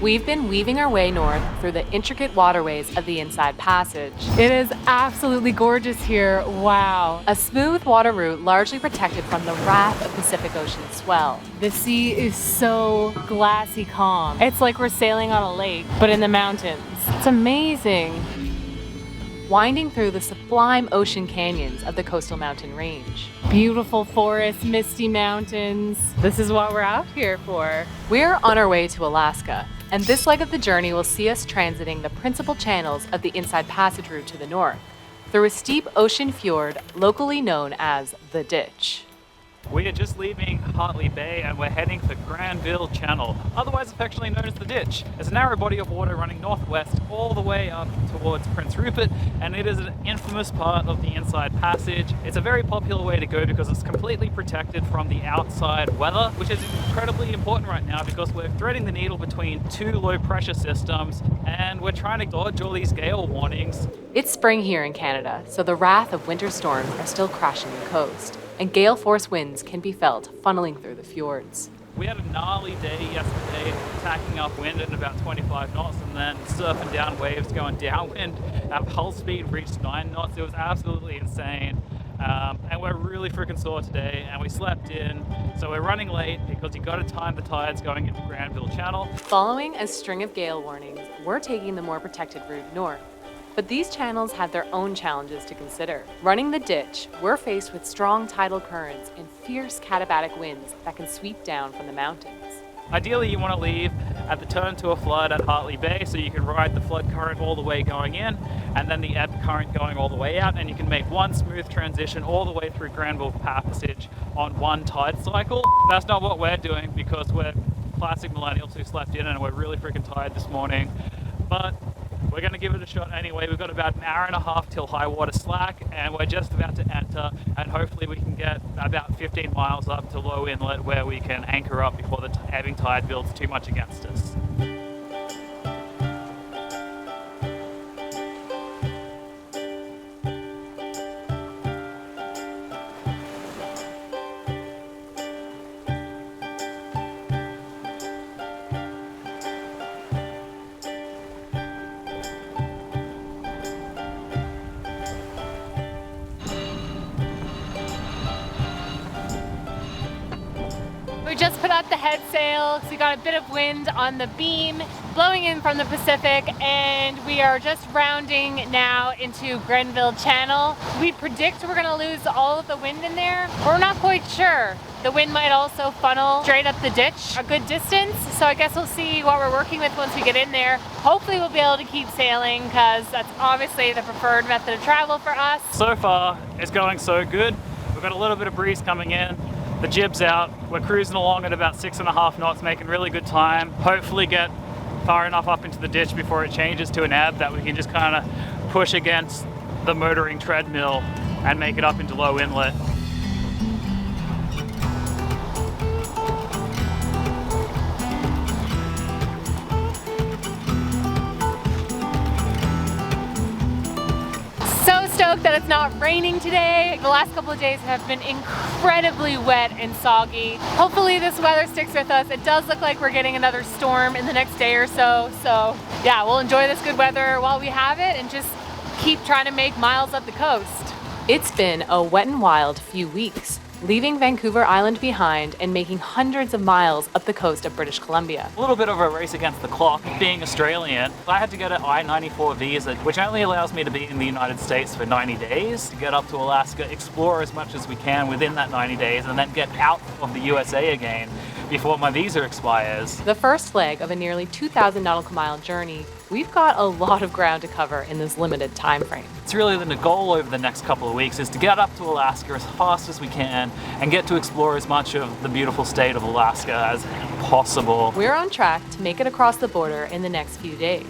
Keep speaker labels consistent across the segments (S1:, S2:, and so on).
S1: We've been weaving our way north through the intricate waterways of the Inside Passage. It is absolutely gorgeous here, wow. A smooth water route largely protected from the wrath of Pacific Ocean swell. The sea is so glassy calm. It's like we're sailing on a lake, but in the mountains. It's amazing. Winding through the sublime ocean canyons of the coastal mountain range. Beautiful forests, misty mountains. This is what we're out here for. We're on our way to Alaska, and this leg of the journey will see us transiting the principal channels of the Inside Passage route to the north, through a steep ocean fjord locally known as the Ditch.
S2: We are just leaving Hartley Bay and we're heading for Granville Channel, otherwise affectionately known as the Ditch. It's a narrow body of water running northwest all the way up towards Prince Rupert, and it is an infamous part of the Inside Passage. It's a very popular way to go because it's completely protected from the outside weather, which is incredibly important right now because we're threading the needle between two low pressure systems and we're trying to dodge all these gale warnings.
S1: It's spring here in Canada, so the wrath of winter storms are still crashing the coast, and gale force winds can be felt funneling through the fjords.
S2: We had a gnarly day yesterday, tacking up wind at about 25 knots and then surfing down waves going downwind. Our hull speed reached 9 knots. It was absolutely insane. And we're really freaking sore today and we slept in. So we're running late because you gotta time the tides going into Granville Channel.
S1: Following a string of gale warnings, we're taking the more protected route north. But these channels have their own challenges to consider. Running the Ditch, we're faced with strong tidal currents and fierce katabatic winds that can sweep down from the mountains.
S2: Ideally, you want to leave at the turn to a flood at Hartley Bay so you can ride the flood current all the way going in and then the ebb current going all the way out, and you can make one smooth transition all the way through Granville Passage on one tide cycle. That's not what we're doing because we're classic millennials who slept in and we're really freaking tired this morning. But we're going to give it a shot anyway. We've got about an hour and a half till high water slack and we're just about to enter, and hopefully we can get about 15 miles up to Low Inlet where we can anchor up before the ebbing tide builds too much against us.
S1: We just put out the head sail because we got a bit of wind on the beam blowing in from the Pacific, and we are just rounding now into Granville Channel. We predict we're going to lose all of the wind in there. We're not quite sure. The wind might also funnel straight up the ditch a good distance, so I guess we'll see what we're working with once we get in there. Hopefully we'll be able to keep sailing because that's obviously the preferred method of travel for us.
S2: So far, it's going so good. We've got a little bit of breeze coming in. The jib's out. We're cruising along at about 6.5 knots, making really good time. Hopefully get far enough up into the ditch before it changes to an ebb that we can just kind of push against the motoring treadmill and make it up into Low Inlet.
S1: That it's not raining today. The last couple of days have been incredibly wet and soggy. Hopefully this weather sticks with us. It does look like we're getting another storm in the next day or so. So yeah, we'll enjoy this good weather while we have it and just keep trying to make miles up the coast. It's been a wet and wild few weeks, leaving Vancouver Island behind and making hundreds of miles up the coast of British Columbia.
S2: A little bit of a race against the clock. Being Australian, I had to get an I-94 visa, which only allows me to be in the United States for 90 days, to get up to Alaska, explore as much as we can within that 90 days, and then get out of the USA again before my visa expires.
S1: The first leg of a nearly 2,000 nautical mile journey, we've got a lot of ground to cover in this limited time frame.
S2: It's really the goal over the next couple of weeks is to get up to Alaska as fast as we can and get to explore as much of the beautiful state of Alaska as possible.
S1: We're on track to make it across the border in the next few days,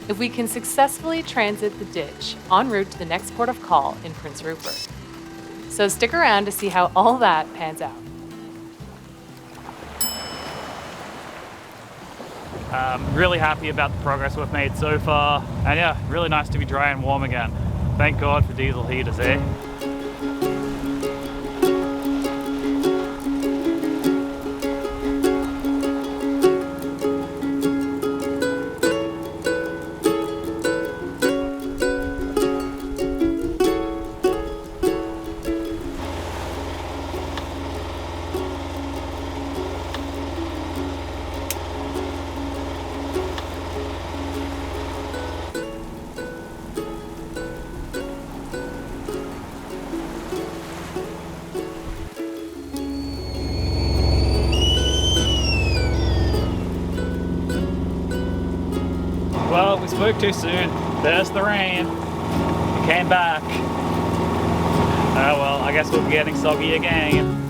S1: if we can successfully transit the ditch en route to the next port of call in Prince Rupert. So stick around to see how all that pans out.
S2: Really happy about the progress we've made so far, and yeah, really nice to be dry and warm again. Thank God for diesel heaters, eh? Well, we spoke too soon. There's the rain. It came back. Oh well, I guess we'll be getting soggy again.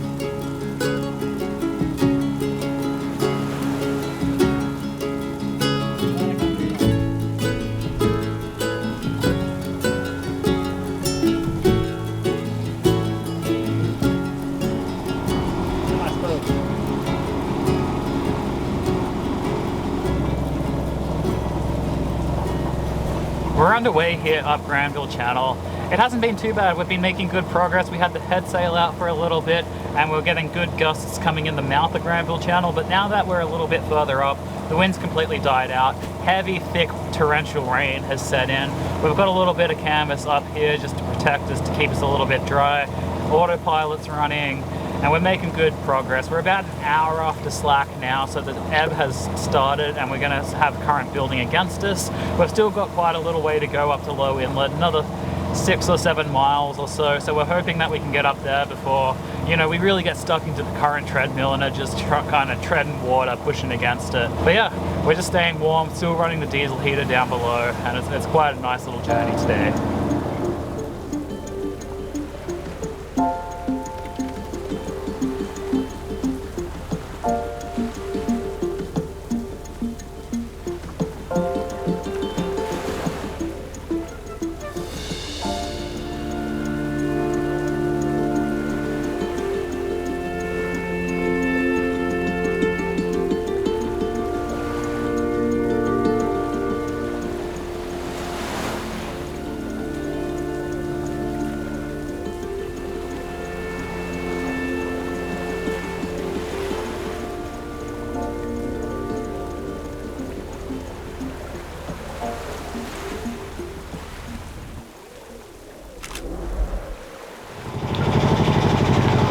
S2: We're underway here up Granville Channel. It hasn't been too bad. We've been making good progress. We had the head sail out for a little bit and we're getting good gusts coming in the mouth of Granville Channel, but now that we're a little bit further up, the wind's completely died out. Heavy, thick, torrential rain has set in. We've got a little bit of canvas up here just to protect us, to keep us a little bit dry. Autopilot's running, and we're making good progress. We're about an hour off the slack now, so the ebb has started and we're gonna have current building against us. We've still got quite a little way to go up to Low Inlet, another 6 or 7 miles or so. So we're hoping that we can get up there before, you know, we really get stuck into the current treadmill and are just kind of treading water, pushing against it. But yeah, we're just staying warm, still running the diesel heater down below, and it's quite a nice little journey today.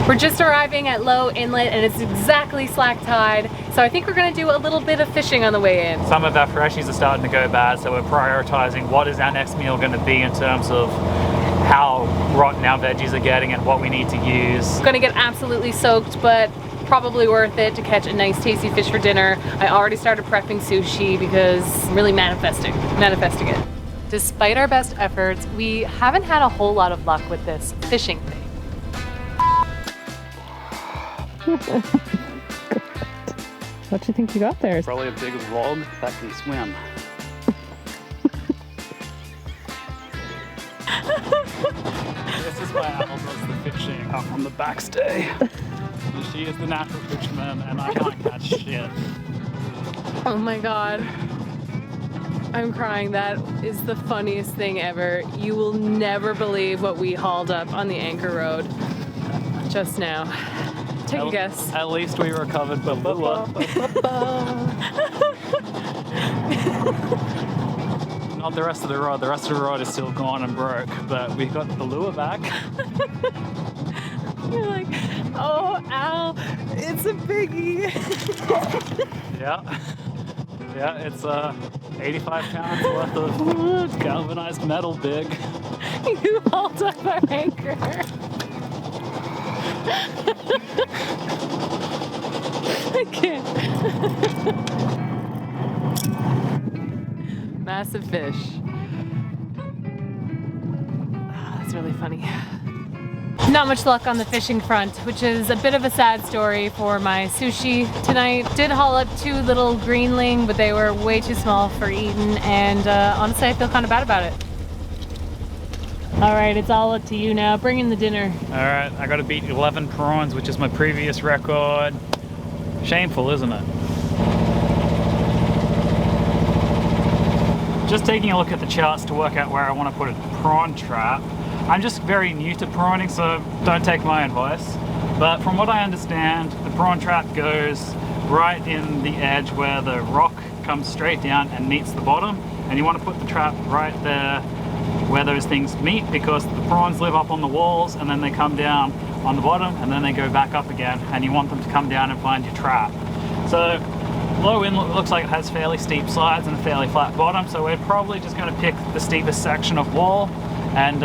S1: We're just arriving at Low Inlet and it's exactly slack tide, so I think we're going to do a little bit of fishing on the way in.
S2: Some of our freshies are starting to go bad, so we're prioritizing what is our next meal going to be in terms of how rotten our veggies are getting and what we need to use.
S1: Going to get absolutely soaked, but probably worth it to catch a nice tasty fish for dinner. I already started prepping sushi because I'm really manifesting it. Despite our best efforts, we haven't had a whole lot of luck with this fishing thing.
S3: What do you think you got there?
S2: Probably a big log that can swim. This is why Al does the fishing up on the backstay. She is the natural fisherman and I can't catch shit.
S1: Oh my god. I'm crying. That is the funniest thing ever. You will never believe what we hauled up on the Anchor Road just now. Take a guess.
S2: At least we recovered the lure. Not the rest of the rod. The rest of the rod is still gone and broke, but we got the lure back.
S1: You're like, oh, Al, it's a biggie.
S2: Yeah. Yeah, it's 85 pounds worth of galvanized metal big.
S1: You hauled up our anchor. I can't. Massive fish. Oh, that's really funny. Not much luck on the fishing front, which is a bit of a sad story for my sushi tonight. Did haul up 2 little greenling, but they were way too small for eating, and honestly I feel kind of bad about it. Alright, it's all up to you now. Bring in the dinner.
S2: Alright, I gotta beat 11 prawns, which is my previous record. Shameful, isn't it? Just taking a look at the charts to work out where I want to put a prawn trap. I'm just very new to prawning, so don't take my advice. But from what I understand, the prawn trap goes right in the edge where the rock comes straight down and meets the bottom. And you want to put the trap right there where those things meet, because the prawns live up on the walls and then they come down on the bottom and then they go back up again, and you want them to come down and find your trap. So Low Inlet looks like it has fairly steep sides and a fairly flat bottom, so we're probably just going to pick the steepest section of wall and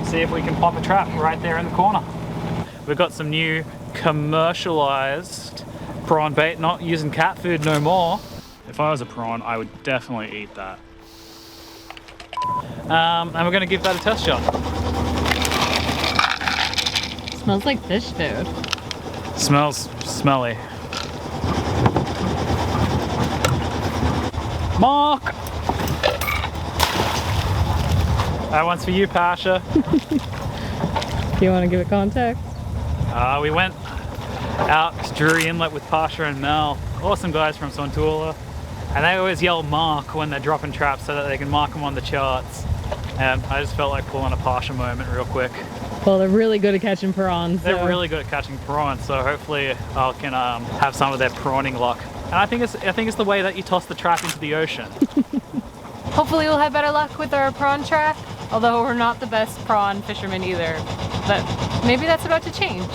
S2: see if we can pop a trap right there in the corner. We've got some new commercialized prawn bait, not using cat food no more. If I was a prawn, I would definitely eat that. And we're going to give that a test shot.
S3: Smells like fish food.
S2: Smells smelly. Mark! That one's for you, Pasha.
S3: Do you want to give it context?
S2: We went out to Drury Inlet with Pasha and Mel. Awesome guys from Sontula. And they always yell mark when they're dropping traps so that they can mark them on the charts. And I just felt like pulling a Pasha moment real quick.
S3: Well, they're really good at catching prawns.
S2: They're really good at catching prawn, so hopefully I can have some of their prawning luck. And I think it's the way that you toss the trap into the ocean.
S1: Hopefully we'll have better luck with our prawn trap, although we're not the best prawn fishermen either. But maybe that's about to change.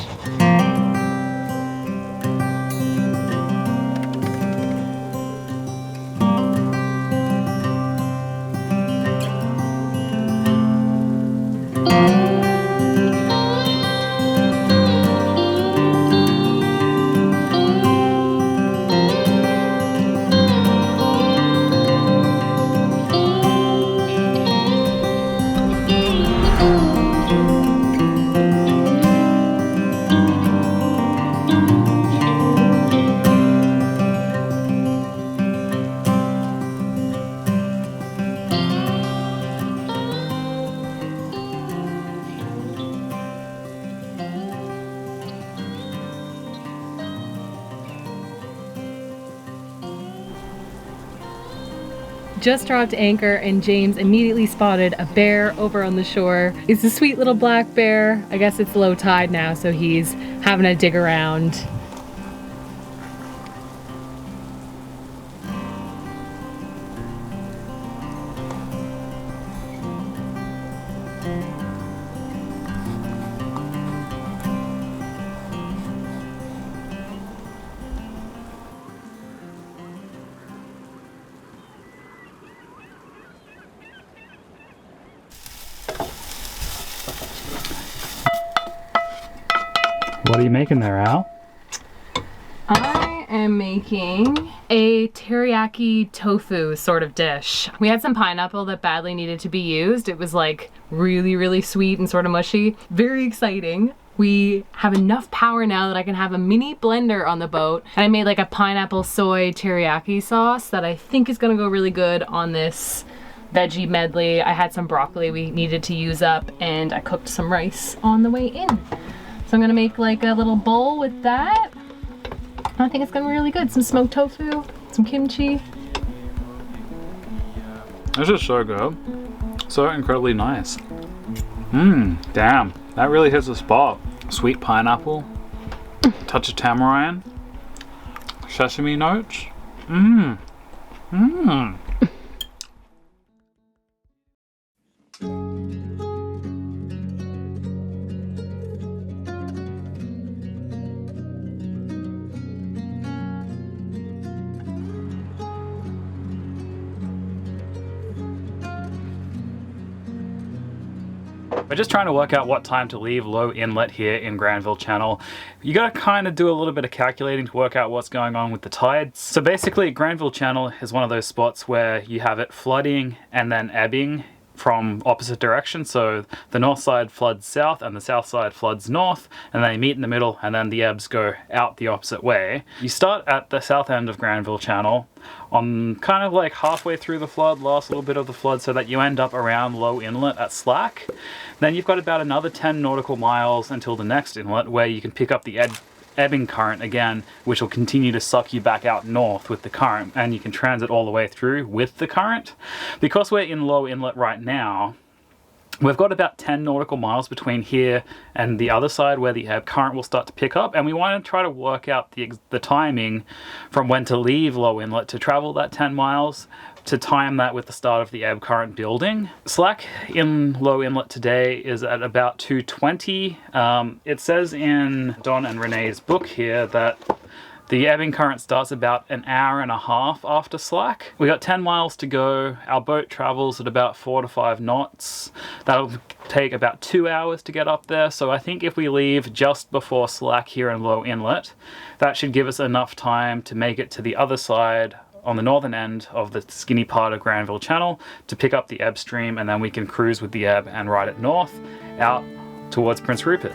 S1: Just dropped anchor and James immediately spotted a bear over on the shore. It's a sweet little black bear. I guess it's low tide now, so he's having a dig around.
S2: What are you making there, Al?
S1: I am making a teriyaki tofu sort of dish. We had some pineapple that badly needed to be used. It was like really sweet and sort of mushy. Very exciting. We have enough power now that I can have a mini blender on the boat. And I made like a pineapple soy teriyaki sauce that I think is gonna go really good on this veggie medley. I had some broccoli we needed to use up, and I cooked some rice on the way in. So I'm gonna make like a little bowl with that. I think it's gonna be really good. Some smoked tofu, some kimchi.
S2: This is so good. So incredibly nice. Damn. That really hits the spot. Sweet pineapple, touch of tamarind, sesame notes. We're just trying to work out what time to leave Low Inlet here in Granville Channel. You gotta kind of do a little bit of calculating to work out what's going on with the tides. So basically Granville Channel is one of those spots where you have it flooding and then ebbing from opposite directions. So the north side floods south and the south side floods north, and they meet in the middle, and then the ebbs go out the opposite way. You start at the south end of Granville Channel on kind of like halfway through the flood, last little bit of the flood, so that you end up around Low Inlet at Slack. Then you've got about another 10 nautical miles until the next inlet, where you can pick up the ebbing current again, which will continue to suck you back out north with the current, and you can transit all the way through with the current. Because we're in Low Inlet right now, we've got about 10 nautical miles between here and the other side where the ebb current will start to pick up, and we want to try to work out the timing from when to leave Low Inlet to travel that 10 miles to time that with the start of the ebb current building. Slack in Low Inlet today is at about 2:20. It says in Don and Renee's book here that the ebbing current starts about an hour and a half after Slack. We got 10 miles to go. Our boat travels at about 4 to 5 knots. That'll take about 2 hours to get up there. So I think if we leave just before Slack here in Low Inlet, that should give us enough time to make it to the other side on the northern end of the skinny part of Granville Channel to pick up the ebb stream, and then we can cruise with the ebb and ride it north out towards Prince Rupert.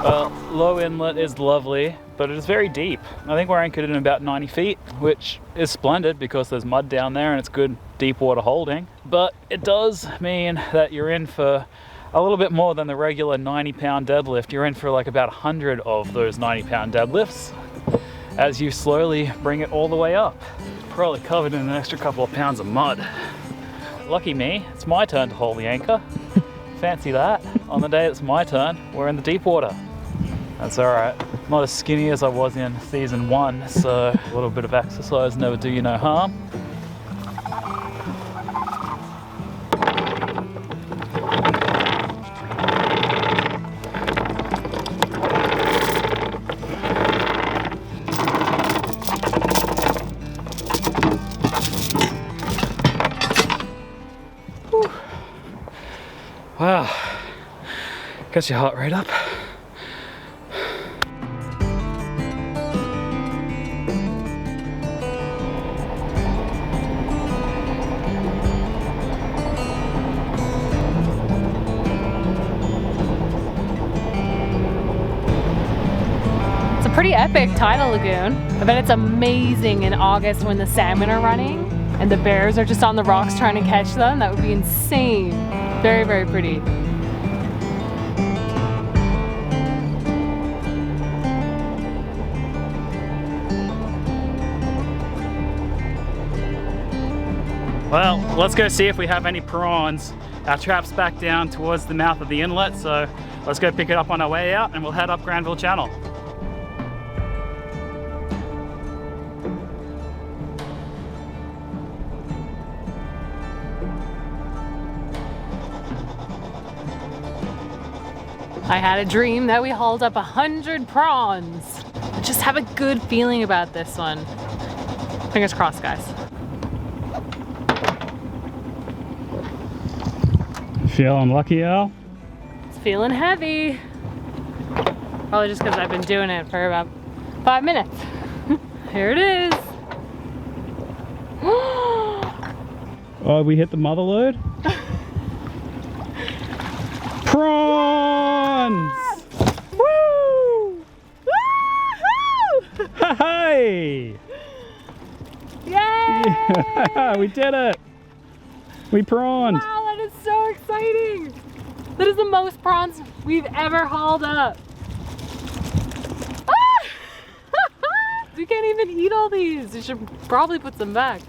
S2: Well, Low Inlet is lovely, but it is very deep. I think we're anchored in about 90 feet, which is splendid because there's mud down there and it's good deep water holding. But it does mean that you're in for a little bit more than the regular 90-pound deadlift. You're in for like about 100 of those 90-pound deadlifts as you slowly bring it all the way up. Probably covered in an extra couple of pounds of mud. Lucky me, it's my turn to hold the anchor. Fancy that. On the day it's my turn, we're in the deep water. That's all right. Not as skinny as I was in season 1, so a little bit of exercise never do you no harm. Whew. Wow, gets your heart rate up.
S1: Pretty epic tidal lagoon. I bet it's amazing in August when the salmon are running and the bears are just on the rocks trying to catch them. That would be insane. Very, very pretty.
S2: Well, let's go see if we have any prawns. Our trap's back down towards the mouth of the inlet, so let's go pick it up on our way out and we'll head up Granville Channel.
S1: I had a dream that we hauled up 100 prawns. I just have a good feeling about this one. Fingers crossed, guys.
S2: Feeling lucky, Al?
S1: It's feeling heavy. Probably just because I've been doing it for about 5 minutes. Here it is.
S2: Oh, we hit the mother load? Prawns!
S1: Woo! Woo-hoo!
S2: Hey!
S1: Yay!
S2: Yeah, we did it! We prawned!
S1: Wow, that is so exciting! That is the most prawns we've ever hauled up. We can't even eat all these. You should probably put some back.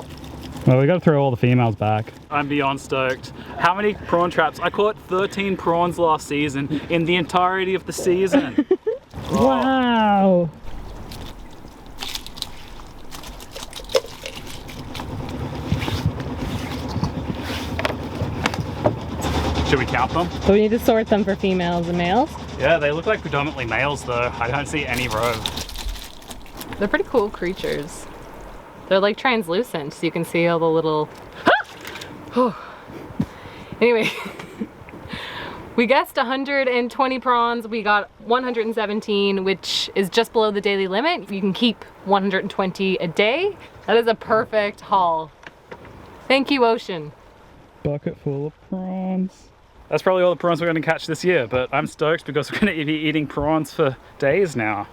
S2: Well, we gotta throw all the females back. I'm beyond stoked. How many prawn traps? I caught 13 prawns last season in the entirety of the season.
S3: Wow.
S2: Should we count them?
S3: So we need to sort them for females and males.
S2: Yeah, they look like predominantly males though. I don't see any rogue.
S1: They're pretty cool creatures. They're like translucent, so you can see all the little... Anyway, we guessed 120 prawns. We got 117, which is just below the daily limit. You can keep 120 a day. That is a perfect haul. Thank you, ocean.
S2: Bucket full of prawns. That's probably all the prawns we're going to catch this year, but I'm stoked because we're going to be eating prawns for days now.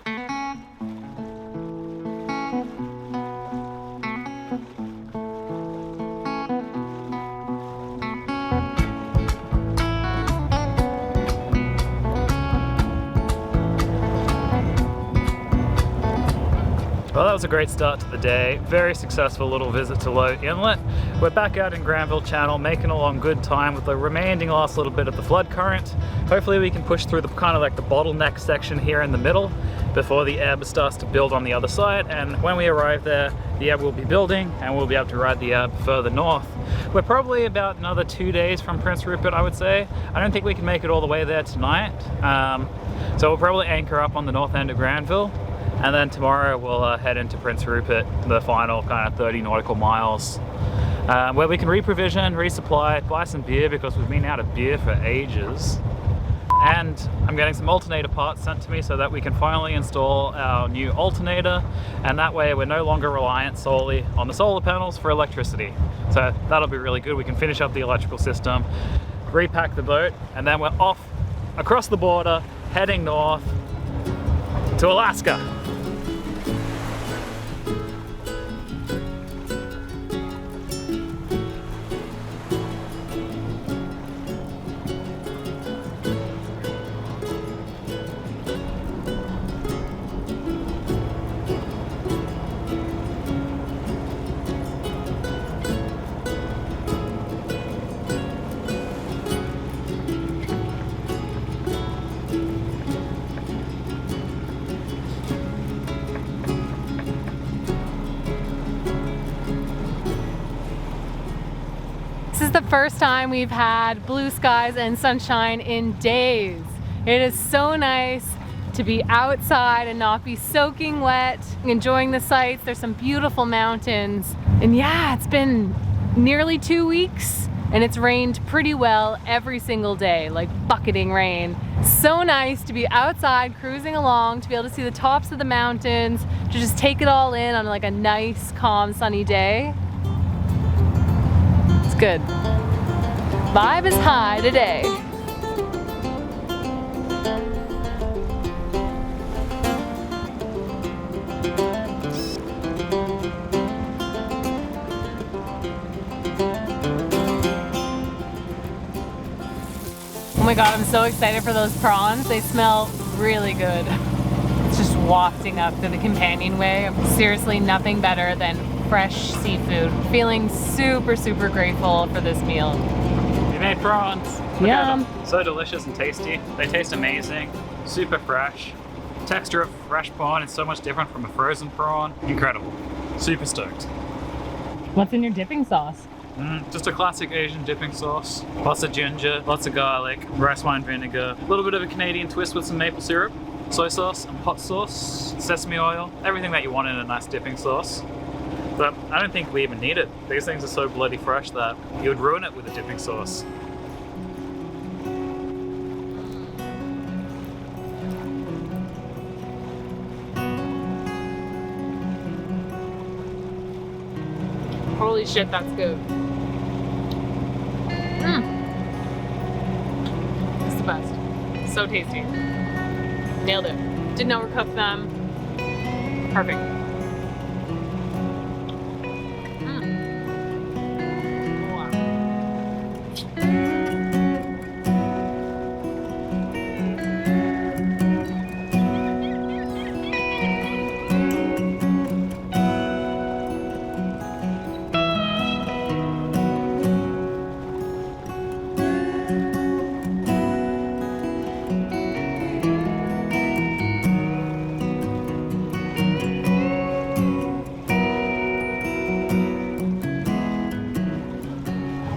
S2: Well, that was a great start to the day. Very successful little visit to Low Inlet. We're back out in Granville Channel, making along good time with the remaining last little bit of the flood current. Hopefully we can push through the kind of like the bottleneck section here in the middle before the ebb starts to build on the other side. And when we arrive there, the ebb will be building and we'll be able to ride the ebb further north. We're probably about another 2 days from Prince Rupert, I would say. I don't think we can make it all the way there tonight. So we'll probably anchor up on the north end of Granville. And then tomorrow we'll head into Prince Rupert, the final kind of 30 nautical miles. where we can reprovision, resupply, buy some beer because we've been out of beer for ages. And I'm getting some alternator parts sent to me so that we can finally install our new alternator, and that way we're no longer reliant solely on the solar panels for electricity. So that'll be really good. We can finish up the electrical system, repack the boat, and then we're off across the border, heading north to Alaska.
S1: This is the first time we've had blue skies and sunshine in days. It is so nice to be outside and not be soaking wet, enjoying the sights. There's some beautiful mountains. And yeah, it's been nearly 2 weeks and it's rained pretty well every single day, like bucketing rain. So nice to be outside cruising along, to be able to see the tops of the mountains, to just take it all in on like a nice, calm, sunny day. It's good. Vibe is high today. Oh my god, I'm so excited for those prawns. They smell really good. It's just wafting up to the companionway. Seriously, nothing better than fresh seafood. Feeling super, super grateful for this meal.
S2: We made prawns. Look
S3: Yum.
S2: at them. So delicious and tasty. They taste amazing. Super fresh. Texture of fresh prawn is so much different from a frozen prawn. Incredible. Super stoked.
S3: What's in your dipping sauce?
S2: Just a classic Asian dipping sauce. Lots of ginger, lots of garlic, rice wine vinegar, a little bit of a Canadian twist with some maple syrup, soy sauce, and hot sauce, sesame oil, everything that you want in a nice dipping sauce. But I don't think we even need it. These things are so bloody fresh that you would ruin it with a dipping sauce.
S1: Holy shit, that's good. It's the best. So tasty. Nailed it. Didn't overcook them. Perfect.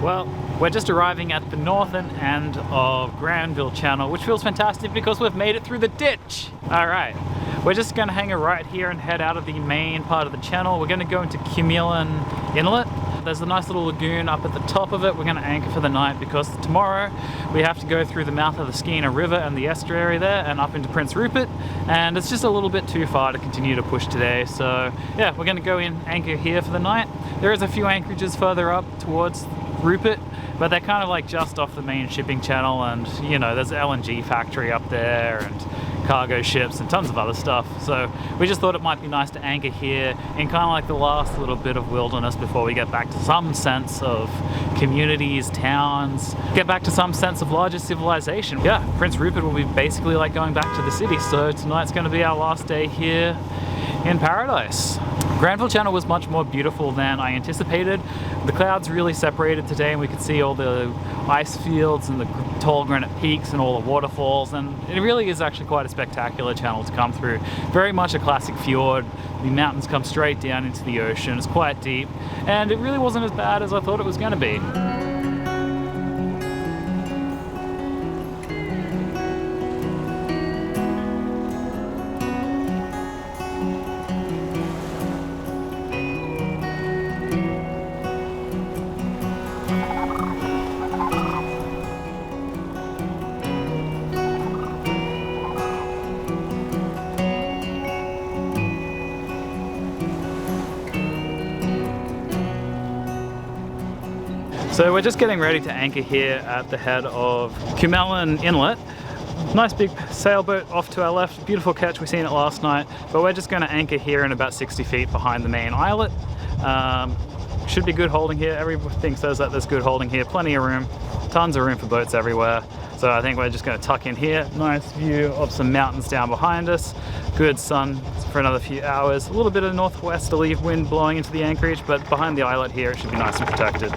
S2: Well, we're just arriving at the northern end of Granville Channel, which feels fantastic because we've made it through the ditch. All right, we're just gonna hang a right here and head out of the main part of the channel. We're gonna go into Tsimshian Inlet. There's a nice little lagoon up at the top of it. We're gonna anchor for the night because tomorrow we have to go through the mouth of the Skeena River and the estuary there and up into Prince Rupert, and it's just a little bit too far to continue to push today. So yeah, we're gonna go in, anchor here for the night. There is a few anchorages further up towards Rupert, but they're kind of like just off the main shipping channel, and you know, there's an LNG factory up there and cargo ships and tons of other stuff. So we just thought it might be nice to anchor here in kind of like the last little bit of wilderness before we get back to some sense of communities, towns, get back to some sense of larger civilization. Yeah, Prince Rupert will be basically like going back to the city, so tonight's going to be our last day here in paradise. Granville Channel was much more beautiful than I anticipated. The clouds really separated today and we could see all the ice fields and the tall granite peaks and all the waterfalls, and it really is actually quite a spectacular channel to come through. Very much a classic fjord. The mountains come straight down into the ocean. It's quite deep and it really wasn't as bad as I thought it was going to be. So we're just getting ready to anchor here at the head of Low Inlet. Nice big sailboat off to our left, beautiful catch, we seen it last night, but we're just going to anchor here in about 60 feet behind the main islet. Should be good holding here, everything says that there's good holding here, plenty of room, tons of room for boats everywhere. So I think we're just going to tuck in here, nice view of some mountains down behind us, good sun for another few hours, a little bit of northwesterly wind blowing into the anchorage, but behind the islet here it should be nice and protected.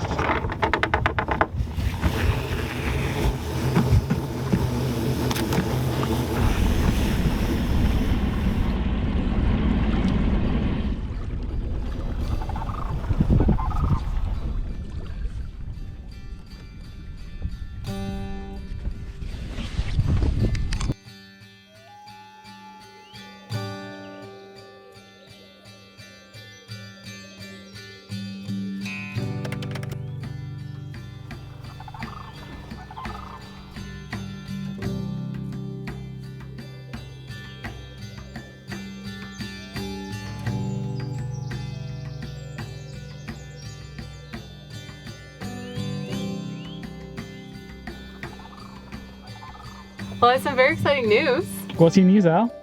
S1: Well, I have some very exciting news.
S2: What's your news, Al?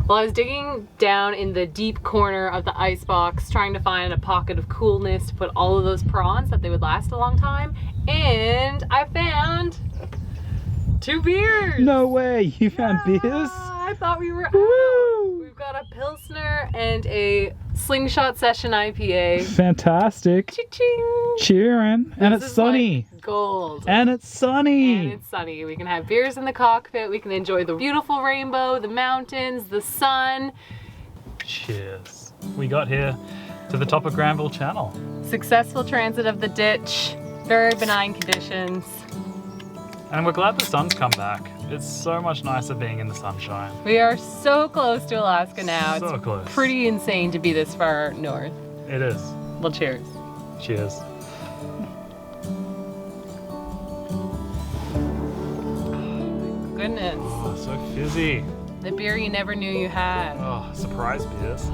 S1: Well, I was digging down in the deep corner of the icebox trying to find a pocket of coolness to put all of those prawns that they would last a long time, and I found 2 beers!
S2: No way! You found beers?
S1: I thought we were
S2: Woo!
S1: out! We've got a Pilsner and a Slingshot Session IPA.
S2: Fantastic!
S1: Cha-ching!
S2: Cheering! And
S1: This
S2: it's
S1: is
S2: sunny!
S1: like gold.
S2: And it's sunny!
S1: And it's sunny. We can have beers in the cockpit, we can enjoy the beautiful rainbow, the mountains, the sun.
S2: Cheers. We got here to the top of Granville Channel.
S1: Successful transit of the ditch, very benign conditions.
S2: And we're glad the sun's come back. It's so much nicer being in the sunshine.
S1: We are so close to Alaska now.
S2: So
S1: it's
S2: close.
S1: pretty insane to be this far north.
S2: It is.
S1: Well, cheers.
S2: Cheers.
S1: Goodness.
S2: Oh, so fizzy.
S1: The beer you never knew you had.
S2: Oh, surprise beers.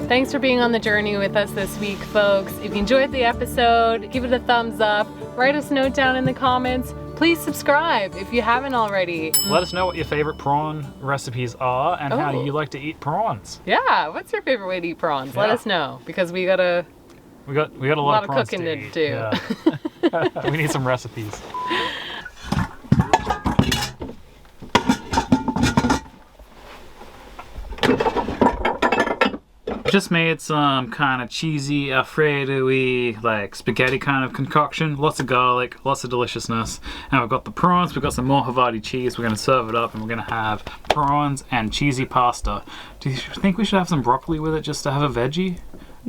S1: Thanks for being on the journey with us this week, folks. If you enjoyed the episode, give it a thumbs up. Write us a note down in the comments. Please subscribe if you haven't already.
S2: Let us know what your favorite prawn recipes are and how you like to eat prawns.
S1: Yeah, what's your favorite way to eat prawns? Let
S2: Yeah.
S1: us know, because we got a
S2: lot of prawns
S1: cooking
S2: to
S1: to
S2: eat.
S1: do.
S2: Yeah. We need some recipes. Just made some kind of cheesy Alfredo-y, like spaghetti kind of concoction. Lots of garlic, lots of deliciousness. And we've got the prawns, we've got some more Havarti cheese. We're gonna serve it up and we're gonna have prawns and cheesy pasta. Do you think we should have some broccoli with it just to have a veggie?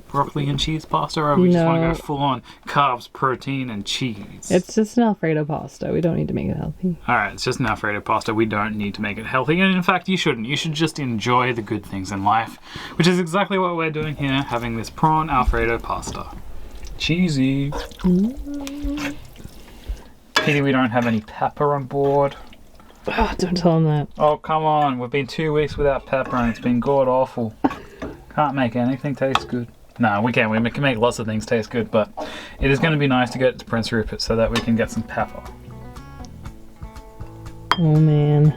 S2: Broccoli and cheese pasta, or we just want to go full on carbs, protein, and cheese?
S3: It's just an Alfredo pasta. We don't need to make it healthy.
S2: Alright, it's just an Alfredo pasta. We don't need to make it healthy. And in fact, you shouldn't. You should just enjoy the good things in life, which is exactly what we're doing here, having this prawn Alfredo pasta. Cheesy. Pity we don't have any pepper on board.
S3: Oh, don't tell him that.
S2: Oh, come on. We've been 2 weeks without pepper and it's been god awful. Can't make anything taste good. No, we can. We can make lots of things taste good, but it is going to be nice to get to Prince Rupert so that we can get some pepper.
S3: Oh, man.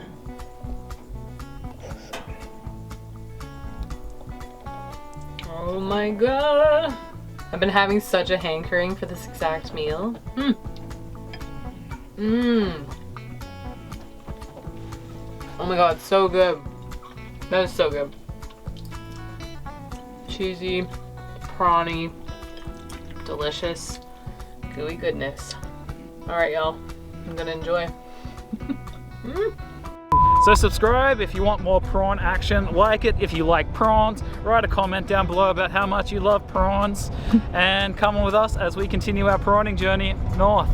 S1: Oh my god. I've been having such a hankering for this exact meal. Oh my god, so good. That is so good. Cheesy, prawny, delicious, gooey goodness. Alright, y'all. I'm gonna enjoy.
S2: So subscribe if you want more prawn action. Like it if you like prawns. Write a comment down below about how much you love prawns. And come on with us as we continue our prawning journey north.